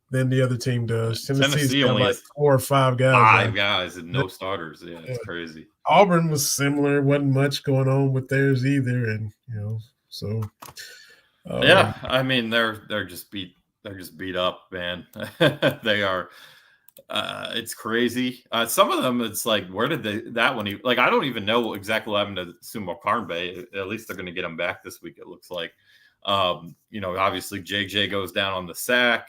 than the other team does. Tennessee's got like 4 or 5 guys. 5 guys and no starters. Yeah, it's crazy. Auburn was similar. Wasn't much going on with theirs either, and so. They're just beat. They're just beat up, man. They are. It's crazy. Some of them, it's like, where did that one? I don't even know exactly what happened to Sumo Karnbe. At least they're going to get him back this week, it looks like. Obviously JJ goes down on the sack.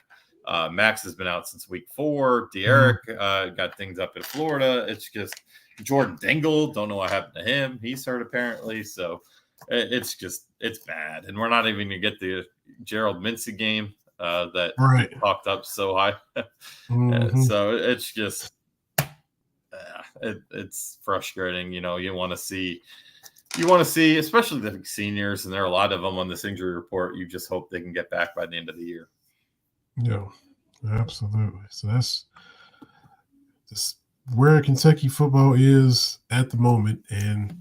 Max has been out since week 4. De'Eric got things up in Florida. It's just, Jordan Dingle, don't know what happened to him. He's hurt apparently. So it's bad. And we're not even going to get the Gerald Mincey game that talked up so high. So it's just, it's frustrating. You want to see, especially the seniors, and there are a lot of them on this injury report. You just hope they can get back by the end of the year. Yeah, absolutely. So that's just where Kentucky football is at the moment, and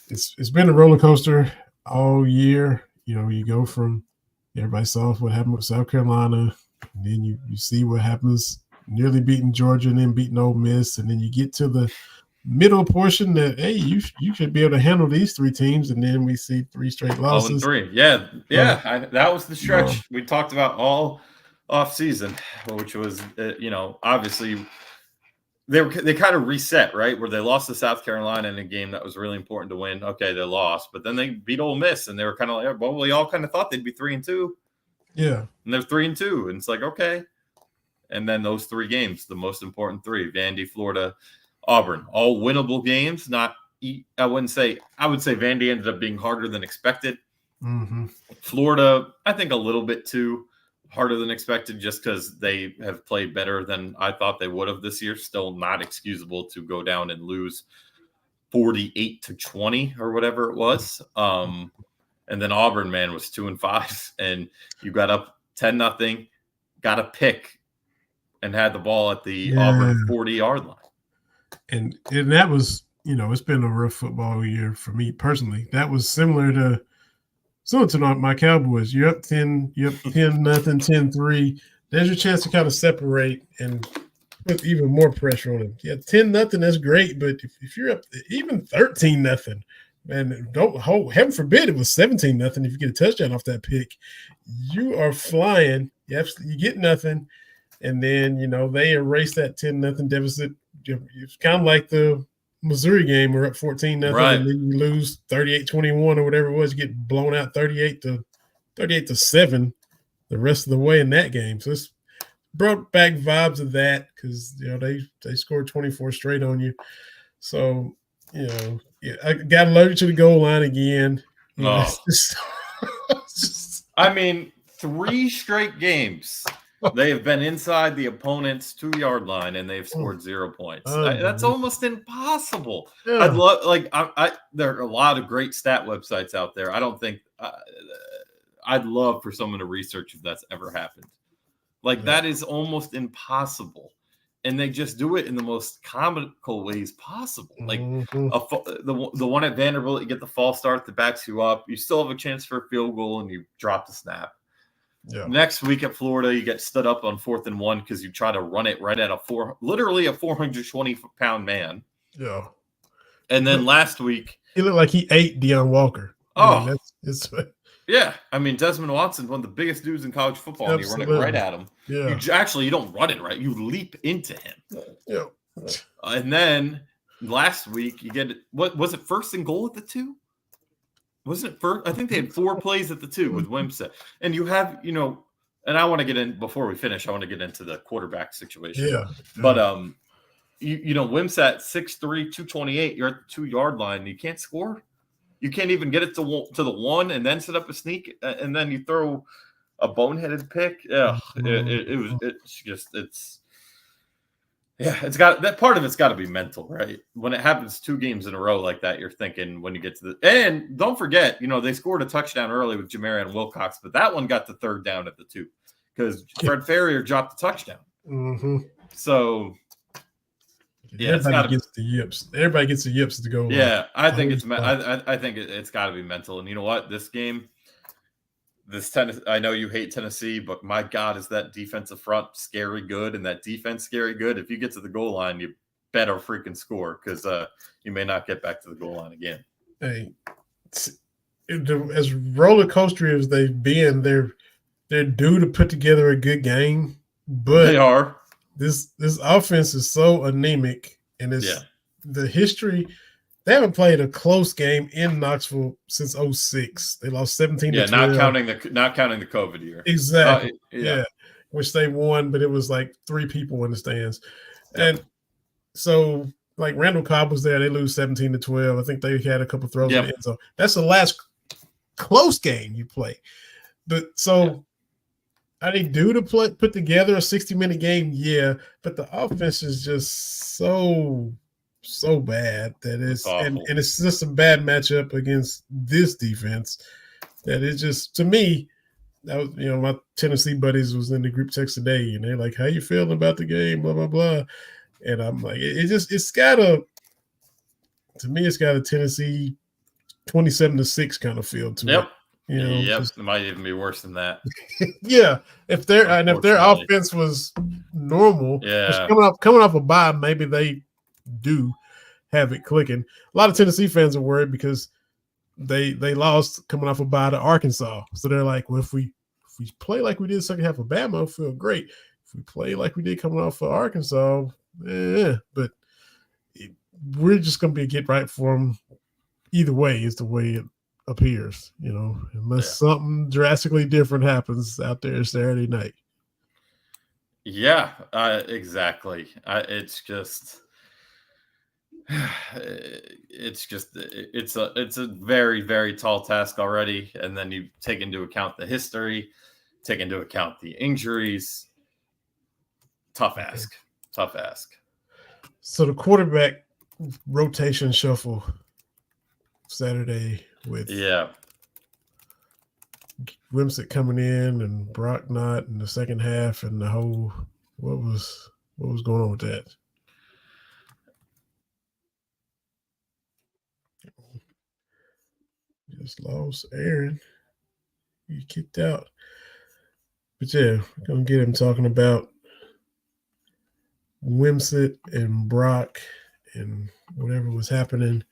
it's been a roller coaster all year. You go from everybody saw what happened with South Carolina, and then you see what happens nearly beating Georgia and then beating Ole Miss, and then you get to the middle portion that, hey, you should be able to handle these three teams, and then we see 3 straight losses. 0-3. Yeah. That was the stretch we talked about all off season, which was obviously they kind of reset, right, where they lost to South Carolina in a game that was really important to win. Okay, they lost, but then they beat Ole Miss, and they were kind of like, well, we all kind of thought they'd be 3-2. Yeah, and they're 3-2, and it's like, okay. And then those 3 games, the most important 3: Vandy, Florida, Auburn, all winnable games. I would say Vandy ended up being harder than expected. Florida, I think a little bit too harder than expected, just because they have played better than I thought they would have this year. Still not excusable to go down and lose 48-20 or whatever it was. And then Auburn, man, was 2-5, and you got up 10-0, got a pick, and had the ball at the Auburn 40-yard line. And that was, it's been a rough football year for me personally. That was similar to my Cowboys. You're up 10, 10-3. There's your chance to kind of separate and put even more pressure on them. Yeah, 10-0, that's great, but if you're up even 13-0, man, heaven forbid it was 17-0. If you get a touchdown off that pick, you are flying. You get nothing. And then, they erase that 10-0 deficit. It's kind of like the Missouri game. We're up 14-0, right, and then you lose 38-21 or whatever it was. You get blown out 38-7 the rest of the way in that game. So it's brought back vibes of that because, they scored 24 straight on you. So, I got allergic to the goal line again. I mean, 3 straight games. They have been inside the opponent's 2-yard line, and they've scored 0 points. That's almost impossible. Yeah. I'd love, there are a lot of great stat websites out there. I don't think I'd love for someone to research if that's ever happened. That is almost impossible, and they just do it in the most comical ways possible. The one at Vanderbilt, you get the false start that backs you up. You still have a chance for a field goal, and you drop the snap. Yeah. Next week at Florida, you get stood up on 4th and 1 because you try to run it right at literally a 420-pound man. Yeah. And then last week, he looked like he ate Deion Walker. Yeah. I mean, Desmond Watson, one of the biggest dudes in college football, and you run it right at him. Yeah. You don't run it right. You leap into him. Yeah. And then last week, you get what was it? 1st and goal at the 2. Wasn't it first? I think they had 4 plays at the 2 with Wimsatt. And you have, and I want to get in before we finish. I want to get into the quarterback situation. Yeah. But Wimsatt 6'3", 228. You're at the 2-yard line. And you can't score. You can't even get it to the 1 and then set up a sneak, and then you throw a boneheaded pick. Yeah, it's got that part of it's got to be mental, right? When it happens 2 games in a row like that, you're thinking when you get to and don't forget, they scored a touchdown early with Jamarian Wilcox, but that one got the 3rd down at the 2 because Fred Ferrier dropped the touchdown. So everybody gets the yips. Everybody gets the yips to go. Yeah, I think it's got to be mental. And you know what? This game. I know you hate Tennessee, but my God, is that defensive front scary good and that defense scary good? If you get to the goal line, you better freaking score because you may not get back to the goal line again. Hey, as roller coaster as they've been, they're due to put together a good game, but they are. This offense is so anemic, and the history. They haven't played a close game in Knoxville since 2006. They lost 17-12. Yeah, not counting the COVID year. Exactly. Which they won, but it was like 3 people in the stands. Yep. And so like Randall Cobb was there. They lose 17-12. I think they had a couple throws in the end zone. That's the last close game you play. But so are they due to put together a 60-minute game? Yeah, but the offense is just so bad that it's and it's just a bad matchup against this defense that it just, to me, that was, my Tennessee buddies was in the group text today, and they're like, "How you feeling about the game?" Blah blah blah, and I'm like, it's got a Tennessee 27-6 kind of feel to it. It might even be worse than that. Yeah, if their offense was normal, coming off a bye, maybe they do have it clicking. A lot of Tennessee fans are worried because they lost coming off a bye to Arkansas, so they're like, well, if we play like we did second half of Bama, it'll feel great. If we play like we did coming off of Arkansas, but we're just going to be a get right for them. Either way is the way it appears, unless something drastically different happens out there Saturday night. Yeah, exactly. It's a very, very tall task already. And then you take into account the history, take into account the injuries. Tough ask. So the quarterback rotation shuffle Saturday with Wimsatt coming in and Brock not in the second half, and the whole what was going on with that? Just lost Aaron. He kicked out. But yeah, we're gonna get him talking about Wimsatt and Brock and whatever was happening,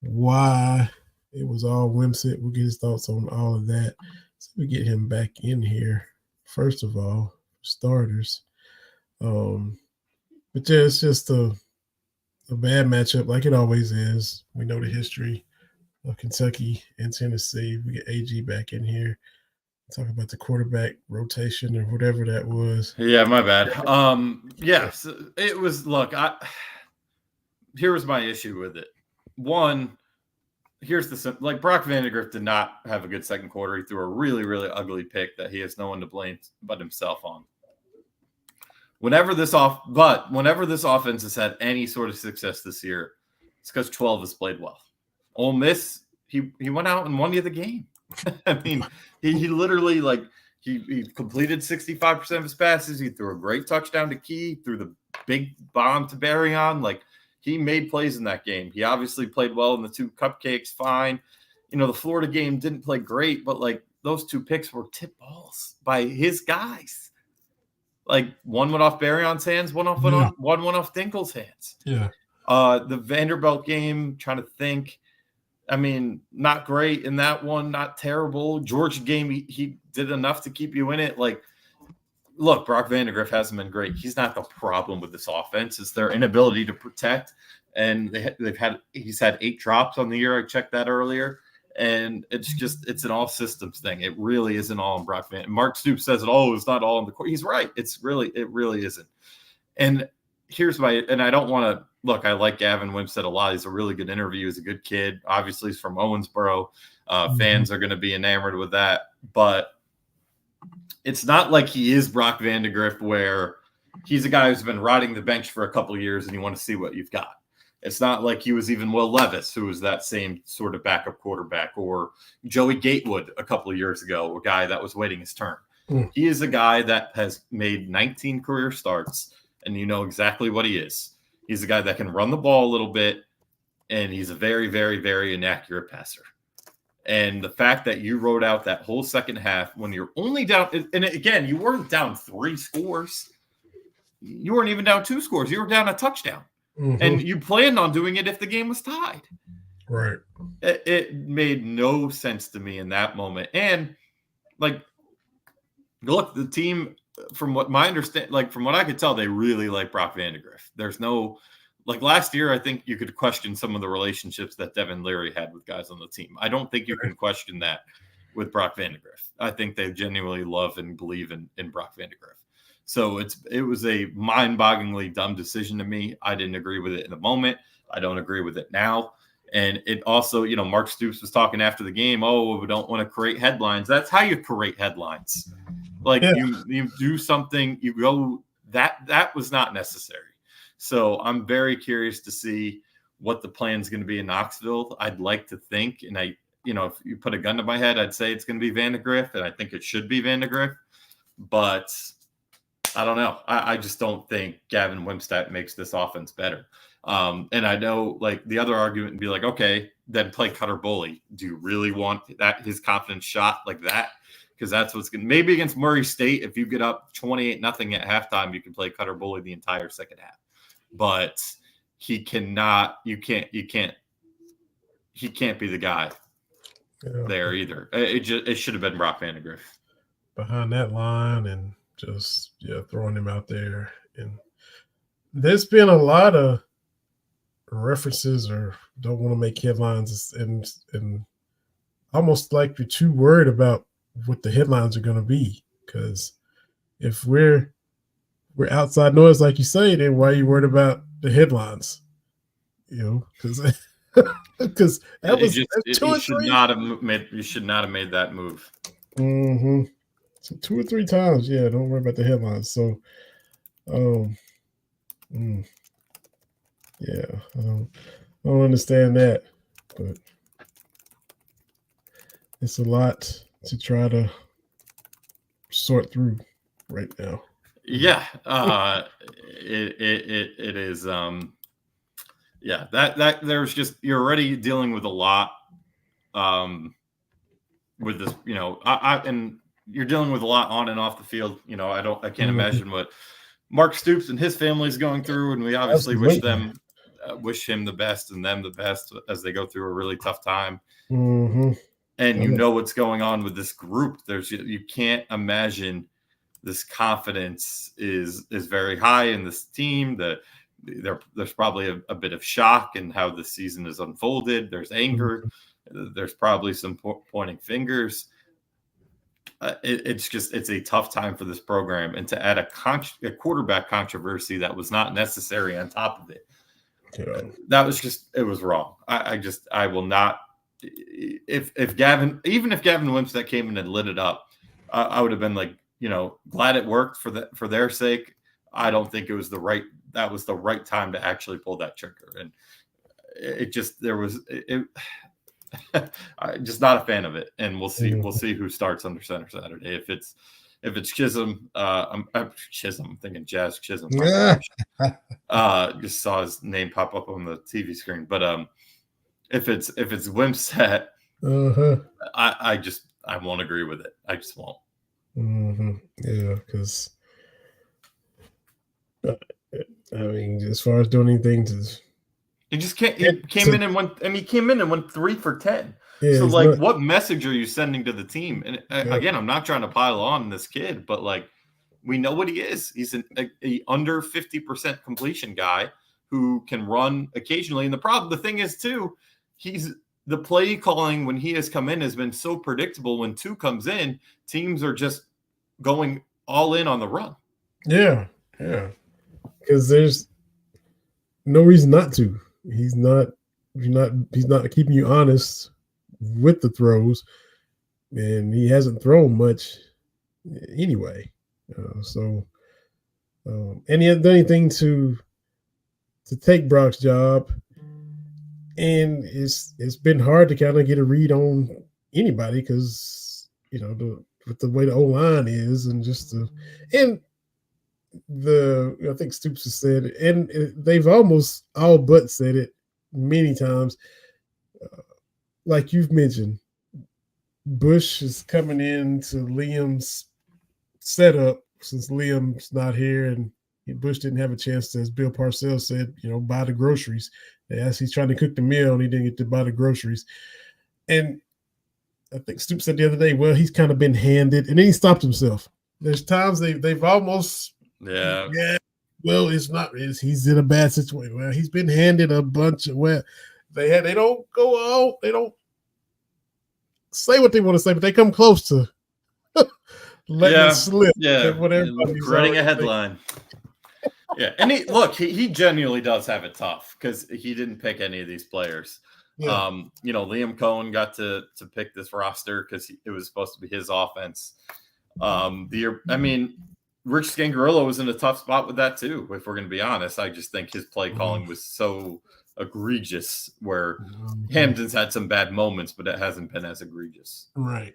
why it was all Wimsatt. We'll get his thoughts on all of that. So we get him back in here, first of all, starters. But yeah, it's just a bad matchup like it always is. We know the history of Kentucky and Tennessee. We get AG back in here. Talk about the quarterback rotation or whatever that was. Yeah, my bad. Yes, it was. Look, here was my issue with it. One, here's Brock Vandagriff did not have a good second quarter. He threw a really, really ugly pick that he has no one to blame but himself on. Whenever this offense has had any sort of success this year, it's because 12 has played well. Ole Miss, he went out and won you the game. I mean, he literally he completed 65% of his passes. He threw a great touchdown to Key, threw the big bomb to Barryon. He made plays in that game. He obviously played well in the two cupcakes, fine. The Florida game didn't play great, but those two picks were tip balls by his guys. One went off Barryon's hands, one went off Dinkle's hands. Yeah. The Vanderbilt game, trying to think. I mean, not great in that one, not terrible. Georgia game, he did enough to keep you in it. Look, Brock Vandagriff hasn't been great. He's not the problem with this offense. It's their inability to protect. And he's had 8 drops on the year. I checked that earlier. And it's an all systems thing. It really isn't all on Brock Vandagriff. Mark Stoops says it's not all on the court. He's right. It really isn't. And I don't want to look, I like Gavin Wimsatt a lot. He's a really good interview. He's a good kid. Obviously, he's from Owensboro. Fans are going to be enamored with that. But it's not like he is Brock Vandagriff, where he's a guy who's been riding the bench for a couple of years and you want to see what you've got. It's not like he was even Will Levis, who was that same sort of backup quarterback, or Joey Gatewood a couple of years ago, a guy that was waiting his turn. He is a guy that has made 19 career starts, and you know exactly what he is. He's a guy that can run the ball a little bit, and he's a very, very, very inaccurate passer. And the fact that you wrote out that whole second half when you're only down, and again, you weren't down 3 scores. You weren't even down 2 scores. You were down a touchdown. And you planned on doing it if the game was tied. Right. It made no sense to me in that moment. And look, the team, from what my understand, from what I could tell, they really like Brock Vandagriff. There's no, last year, I think you could question some of the relationships that Devin Leary had with guys on the team. I don't think you can question that with Brock Vandagriff. I think they genuinely love and believe in Brock Vandagriff. So it was a mind-bogglingly dumb decision to me. I didn't agree with it in the moment. I don't agree with it now. And it also, Mark Stoops was talking after the game, oh, we don't want to create headlines. That's how you create headlines. Like you do something, you go, that was not necessary. So I'm very curious to see what the plan is going to be in Knoxville. I'd like to think, and if you put a gun to my head, I'd say it's going to be Vandegrift, and I think it should be Vandegrift. But I don't know. I just don't think Gavin Wimsatt makes this offense better. And I know, like, the other argument would be like, okay, then play Cutter Bully. Do you really want his confidence shot like that? Because that's what's going to – maybe against Murray State, if you get up 28-0 at halftime, you can play Cutter Bully the entire second half. But he cannot – he can't be the guy there either. It should have been Brock Vandegrift. Behind that line and just, throwing him out there. And there's been a lot of references or don't want to make headlines and almost like you're too worried about what the headlines are going to be, because if we're outside noise like you say, then why are you worried about the headlines? Because that was you should not have made that move. Mm-hmm. So 2 or 3 times, don't worry about the headlines. So I don't understand that, but it's a lot to try to sort through right now. Yeah, it is. That there's just, you're already dealing with a lot with this. And you're dealing with a lot on and off the field. I can't imagine what Mark Stoops and his family is going through, and we obviously wish him the best and them the best as they go through a really tough time. Mm-hmm. And what's going on with this group. You can't imagine this confidence is very high in this team. That there's probably a bit of shock in how the season has unfolded. There's anger. Mm-hmm. There's probably some pointing fingers. It's a tough time for this program, and to add a quarterback controversy that was not necessary on top of it, it was wrong. I will not. If Gavin Wimsatt came in and lit it up, I would have been like, glad it worked for their sake. I don't think that was the right time to actually pull that trigger, and I'm just not a fan of it, and we'll see. Mm-hmm. We'll see who starts under center Saturday. If it's Chisholm, I'm thinking Jazz Chisholm. Just saw his name pop up on the TV screen, but if it's Wimsatt, I won't agree with it. I just won't. Mm-hmm. Yeah, because as far as doing anything to. He just can't. He came in and went 3 for 10. Yeah, so, like, what message are you sending to the team? And again, I'm not trying to pile on this kid, but like, we know what he is. He's an under 50% completion guy who can run occasionally. And the thing is too, the play calling when he has come in has been so predictable. When 2 comes in, teams are just going all in on the run. Yeah, because there's no reason not to. He's not keeping you honest with the throws, and he hasn't thrown much anyway. And he hasn't done anything to take Brock's job, and it's been hard to kind of get a read on anybody because with the way the O-line is, and I think Stoops has said it, and they've almost all but said it many times. Like you've mentioned, Bush is coming into Liam's setup since Liam's not here, and Bush didn't have a chance to, as Bill Parcells said, buy the groceries. As he's trying to cook the meal, and he didn't get to buy the groceries. And I think Stoops said the other day, well, he's kind of been handed, and then he stopped himself. There's times they've almost. Yeah. Well, he's in a bad situation. Well, he's been handed a bunch of they don't go out. They don't say what they want to say, but they come close to letting it slip. What everybody's creating a headline. Yeah, and he genuinely does have it tough because he didn't pick any of these players. Yeah. Liam Cohen got to pick this roster because it was supposed to be his offense. Rich Scangarello was in a tough spot with that too. If we're going to be honest, I just think his play calling was so egregious. Where Hamden's had some bad moments, but it hasn't been as egregious. Right.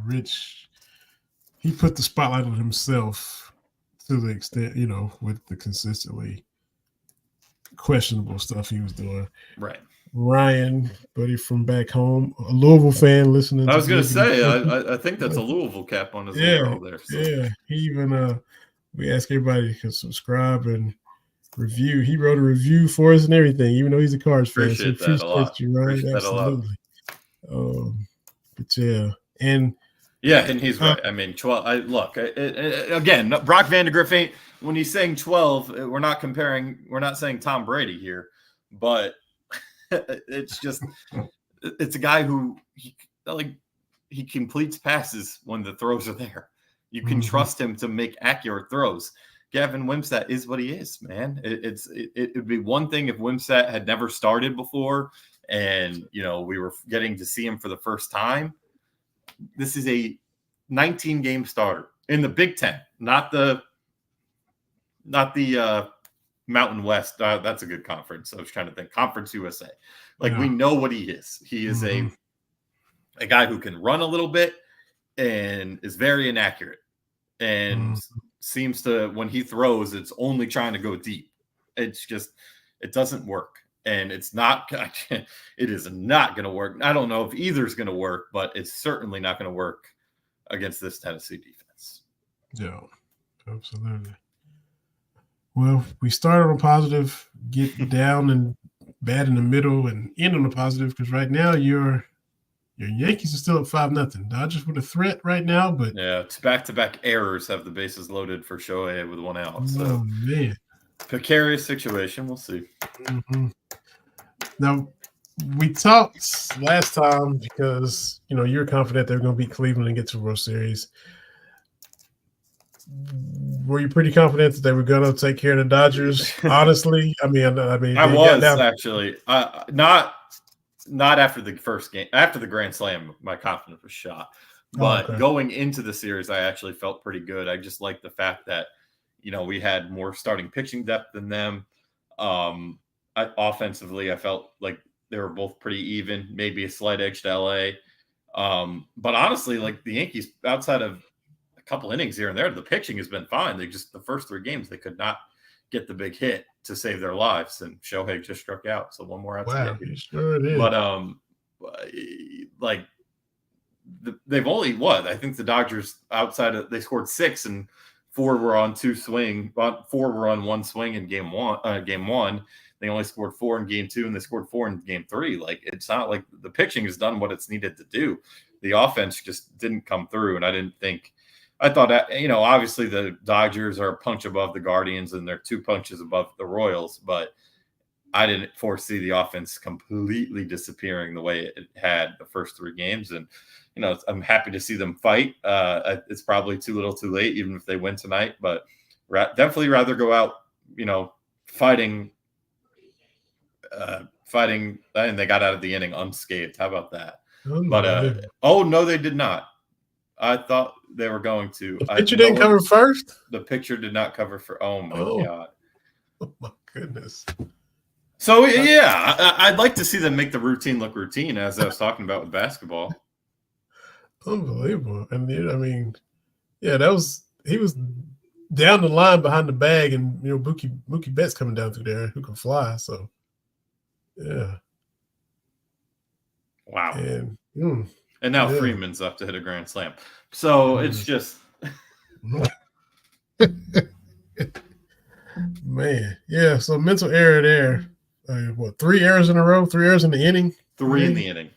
Rich, he put the spotlight on himself to the extent, with the consistently questionable stuff he was doing. Right. Ryan, buddy from back home, a Louisville fan listening. I was going to say, I think that's a Louisville cap on his little there. So. Yeah, he even we asked everybody to subscribe and review. He wrote a review for us and everything, even though he's a Cards fan. Appreciate that a lot. You, Ryan. Appreciate Absolutely. that a lot. But yeah, and he's right. I mean, 12. Again, Brock Vandegrift ain't. When he's saying 12, we're not saying Tom Brady here, but it's a guy who he completes passes when the throws are there. You can trust him to make accurate throws. Gavin Wimsatt is what he is, man. It would be one thing if Wimsatt had never started before, and we were getting to see him for the first time. This is a 19-game starter in the Big Ten, not the Mountain West. That's a good conference. I was trying to think Conference USA. We know what he is. He is a guy who can run a little bit and is very inaccurate and seems to, when he throws, it's only trying to go deep. It's just, it doesn't work. And it is not going to work. I don't know if either is going to work, but it's certainly not going to work against this Tennessee defense. Yeah, absolutely. Well, we started on positive, get down and bad in the middle, and end on a positive because right now your Yankees are still up 5-0. Dodgers with a threat right now, but it's back-to-back errors have the bases loaded for Shohei with one out. So oh man, precarious situation. We'll see. Now, we talked last time because you're confident they're going to beat Cleveland and get to the World Series. Were you pretty confident that they were going to take care of the Dodgers? Honestly, I was actually not after the first game. After the Grand Slam, my confidence was shot. But going into the series, I actually felt pretty good. I just liked the fact that we had more starting pitching depth than them. Offensively, I felt like they were both pretty even. Maybe a slight edge to LA. But honestly, the Yankees, outside of a couple innings here and there, the pitching has been fine. The first 3 games, they could not get the big hit to save their lives, and Shohei just struck out. So one more out. Wow, he sure did. But they've only I think the Dodgers they scored 6 and 4 were on 2 swing, but 4 were on 1 swing in game one. They only scored 4 in game 2, and they scored 4 in game 3. It's not like the pitching has done what it's needed to do. The offense just didn't come through, and I thought, obviously the Dodgers are a punch above the Guardians, and they're 2 punches above the Royals, but I didn't foresee the offense completely disappearing the way it had the first 3 games. And, I'm happy to see them fight. It's probably too little too late, even if they win tonight, but definitely rather go out, fighting, and they got out of the inning unscathed. How about that? But no, they did not. I thought they were going to. The picture didn't cover first? The picture did not cover for. Oh my God! Oh my goodness! So yeah, I'd like to see them make the routine look routine, as I was talking about with basketball. Unbelievable! And he was down the line behind the bag, and Mookie Betts coming down through there who can fly. So. Yeah. Wow. And now Freeman's up to hit a grand slam. So it's just man. Yeah. So mental error there. 3 errors in a row? 3 errors in the inning? 3 in the inning.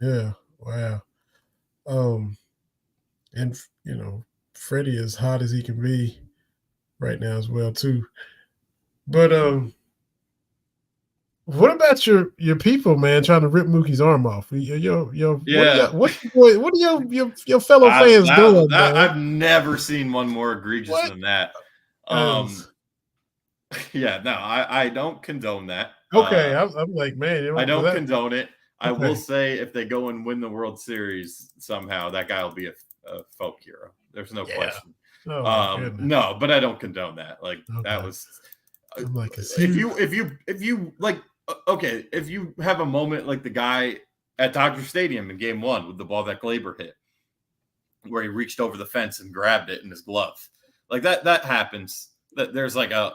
Yeah. Wow. And Freddie is hot as he can be right now as well too. But What about your people, man, trying to rip Mookie's arm off? Yeah. What are your fellow fans doing, man? I've never seen one more egregious What? than that. Yeah, no, I don't condone that. Okay, I'm like, man, I don't condone it. I Okay. will say if they go and win the World Series somehow, that guy will be a folk hero. There's no question. No, but I don't condone that. Like that was. I'm like, if you like, okay, if you have a moment like the guy at Dodger Stadium in Game 1 with the ball that Glaber hit, where he reached over the fence and grabbed it in his glove, like that happens. That there's like a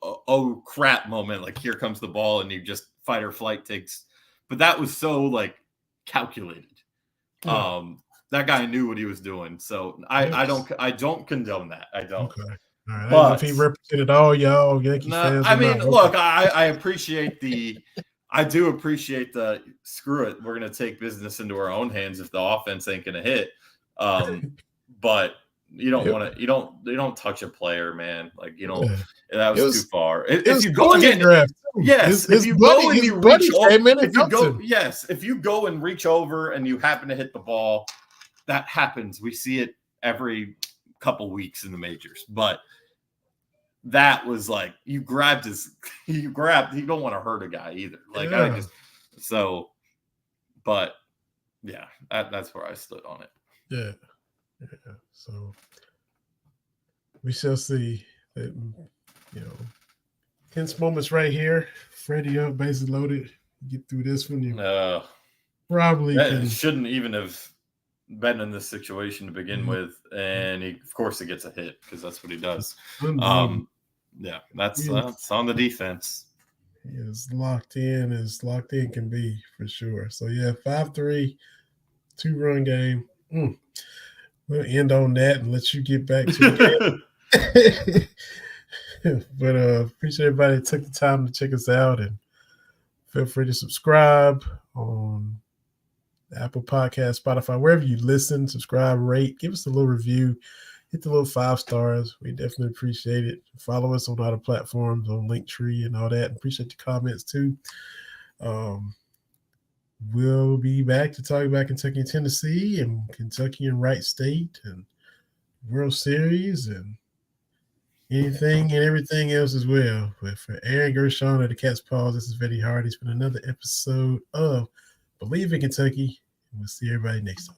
oh crap moment, like here comes the ball and you just fight or flight takes. But that was so like calculated. Yeah. That guy knew what he was doing. So I don't condone that. I don't. Okay. All right. But if he represented all y'all Yankees fans. I mean, look, I appreciate I do appreciate the screw it. We're gonna take business into our own hands if the offense ain't gonna hit. But you don't want to. You don't touch a player, man. Like you don't. Yeah. That was too far. If you go again, yes. If you go and you reach over, if you go and reach over and you happen to hit the ball, that happens. We see it every couple weeks in the majors. But that was like you grabbed. You don't want to hurt a guy either. Like but yeah, that's where I stood on it. Yeah. Yeah, so we shall see that, tense moments right here. Freddie up, bases loaded. Get through this one. You probably shouldn't even have been in this situation to begin with. And of course he gets a hit because that's what he does. Yeah, that's on the defense. He is locked in as locked in can be for sure. So yeah, 5-3, 2-run game. We'll end on that and let you get back to the game. But appreciate everybody that took the time to check us out, and feel free to subscribe on Apple Podcast, Spotify, wherever you listen. Subscribe, rate, give us a little review, hit the little 5 stars. We definitely appreciate it. Follow us on all the platforms, on Linktree and all that. Appreciate the comments too. We'll be back to talk about Kentucky and Tennessee and Kentucky and Wright State and World Series and anything and everything else as well. But for Aaron Gershon of the Cat's Paws, this is Vetty Hard. It's been another episode of Believe in Kentucky. And we'll see everybody next time.